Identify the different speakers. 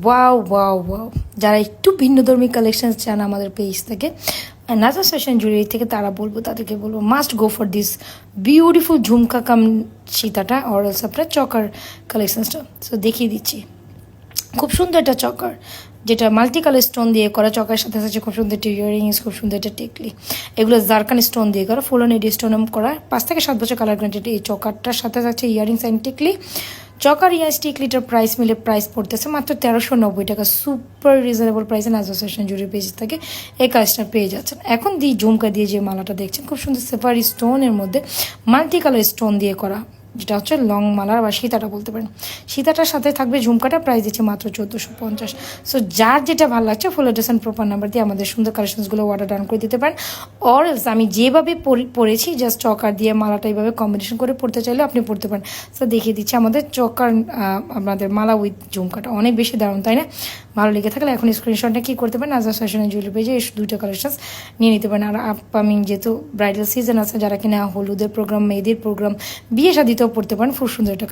Speaker 1: Wow wow wow, যারা একটু ভিন্নধর্মী collection চান আমাদের পেজ থেকে নাজাস ফ্যাশন জুয়েলারি থেকে, তাদেরকে বলবো must go for this beautiful jhumka কাম সীতাটা অর এলস আপনার চকার কালেকশনসটা। সো দেখিয়ে দিচ্ছি, খুব সুন্দর একটা চকার, যেটা মাল্টি কালার স্টোন দিয়ে করা। চকার সাথে সাথে খুব সুন্দর একটা ইয়ারিংস, খুব সুন্দর একটা টেকলি, এগুলো জারকান স্টোন দিয়ে করা, ফুল অন এডি স্টোন করা, 5 থেকে 7 বছর কালার গ্যারান্টি। এই চকারটার সাথে যাচ্ছে ইয়ারিংস অ্যান্ড টেকলি। চকার ইয়ার্স টিকলিটার প্রাইস মিলে প্রাইস পড়তেছে মাত্র 1390 টাকা। সুপার রিজনেবল প্রাইসে নাজাস ফ্যাশন জুয়েলারি পেজ থেকে এই কাজটা পেয়ে যাচ্ছেন। এখন ঝুমকা দিয়ে যে মালাটা দেখছেন, খুব সুন্দর সেফারি স্টোনের মধ্যে মাল্টি কালার স্টোন দিয়ে করা, যেটা হচ্ছে লং মালার বা সীতাটা বলতে পারেন। সীতাটার সাথে থাকবে ঝুমকাটা, প্রাইস দিচ্ছে মাত্র 1450। সো যার যেটা ভালো লাগছে full address and proper number দিয়ে আমাদের সুন্দর কালেকশনসগুলো অর্ডার ডান করে দিতে পারেন। অর এলস আমি যেভাবে পরেছি জাস্ট চকার দিয়ে মালাটা এইভাবে কম্বিনেশন করে পড়তে চাইলে আপনি পড়তে পারেন। সো দেখিয়ে দিচ্ছি আমাদের চকার আমাদের মালা উইথ ঝুমকাটা, অনেক বেশি দারুণ তাই না? ভালো লেগে থাকলে এখন স্ক্রিনশটটা কী করতে পারেন, নাজাস ফ্যাশনের জুয়েলারি পেজে এই দুটো কালেকশনস নিয়ে নিতে পারেন। আর আপকামিং যেহেতু ব্রাইডাল সিজন আছে, যারা কিনা হলুদের প্রোগ্রাম, মেয়েদের প্রোগ্রাম, বিয়ে শাদিতেও পড়তে পারেন, খুব সুন্দর একটা